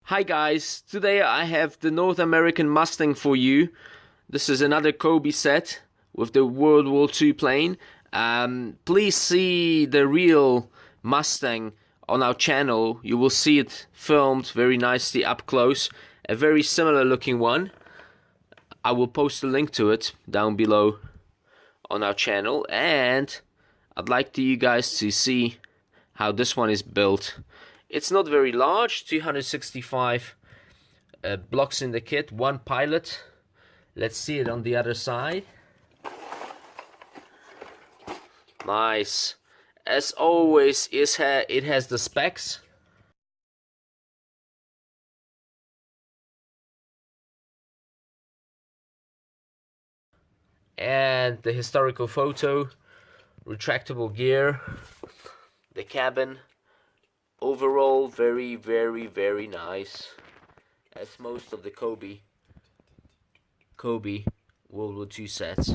Hi guys, today I have the North American Mustang for you. This is another COBI set with the World War II plane. Please see the real Mustang on our channel. You will see it filmed very nicely up close. A very similar looking one. I will post a link to it down below on our channel, and I'd like you guys to see how this one is built. It's not very large, 265 blocks in the kit, one pilot. Let's see it on the other side. Nice. As always, it has the specs. And the historical photo, retractable gear, the cabin. Overall, very nice, as most of the COBI World War II sets.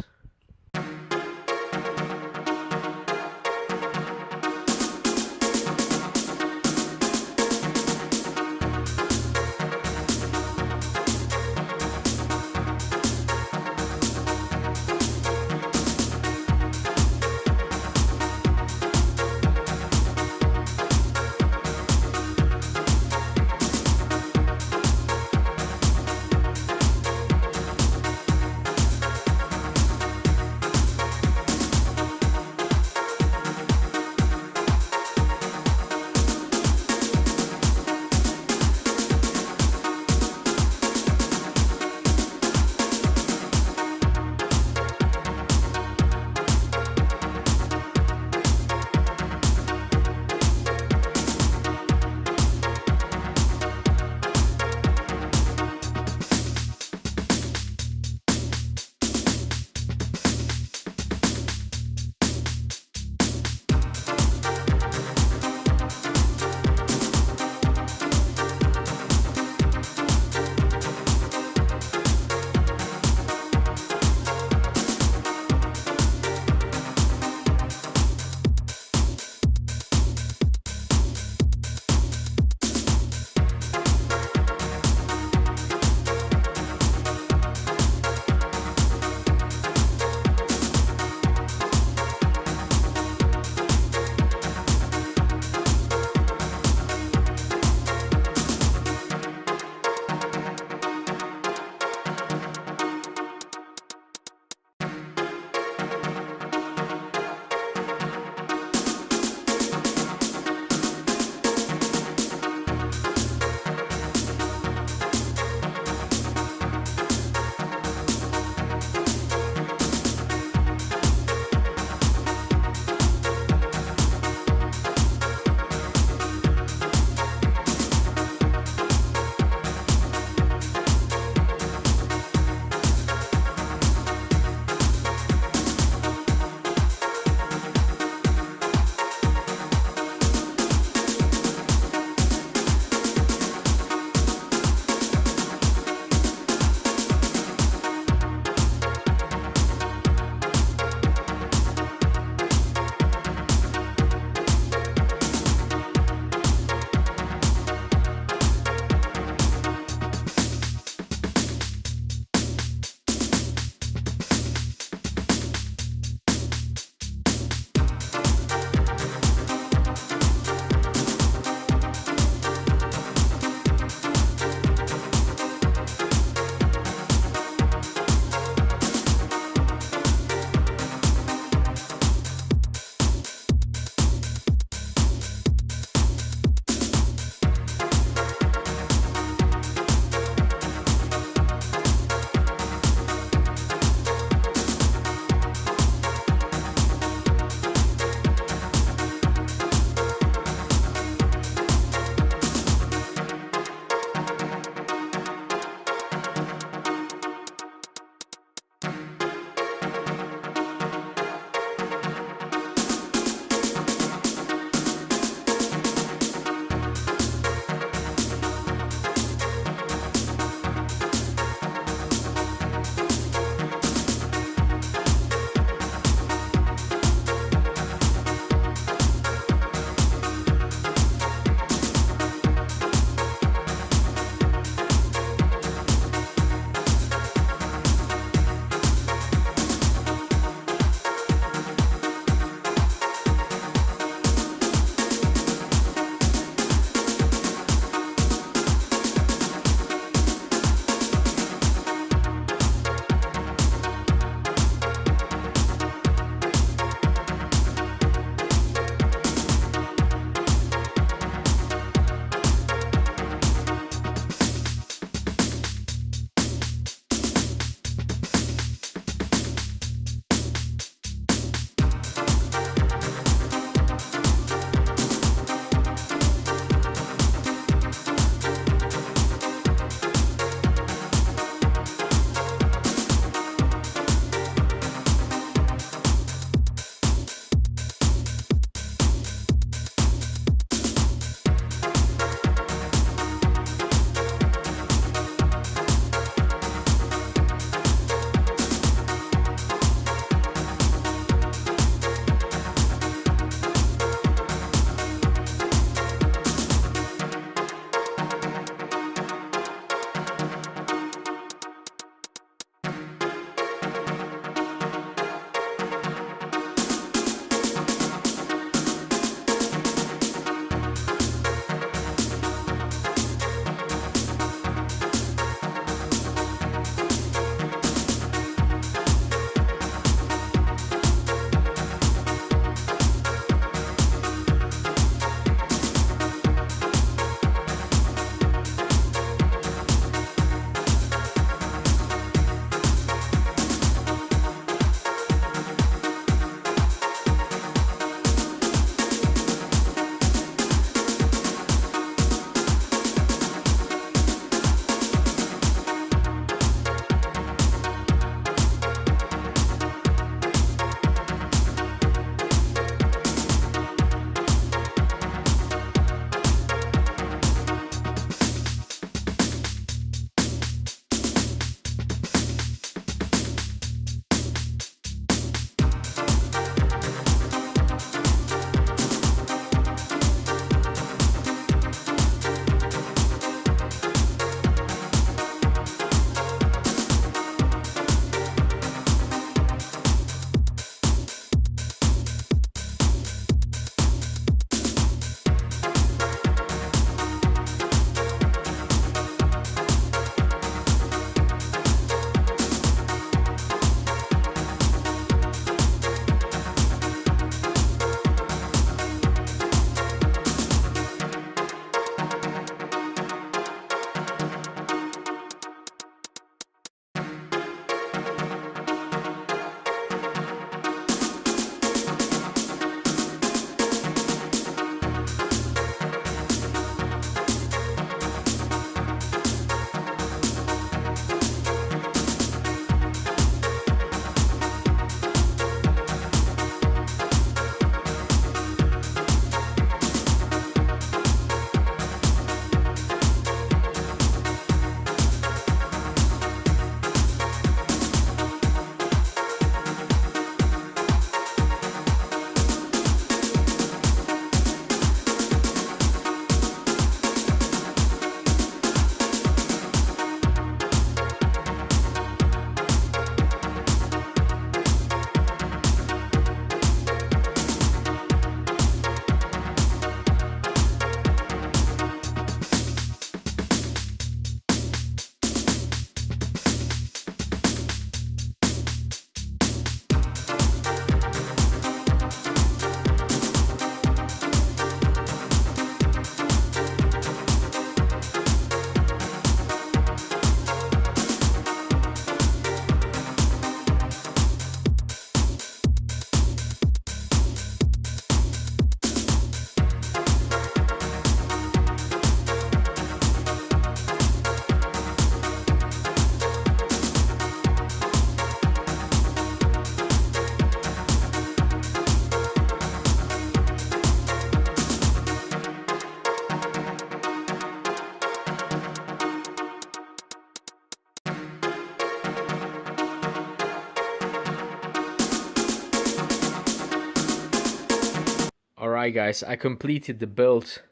Alright guys, I completed the build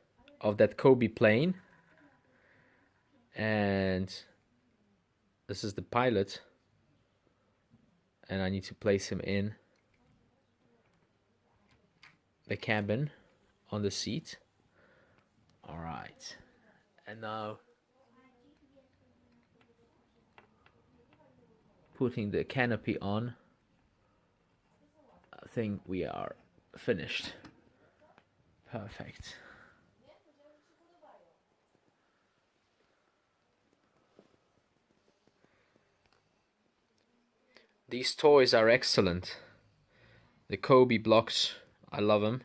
of that COBI plane. And this is the pilot. And I need to place him in the cabin on the seat. Alright. And now putting the canopy on. I think we are finished. Perfect. These toys are excellent. The COBI blocks, I love them.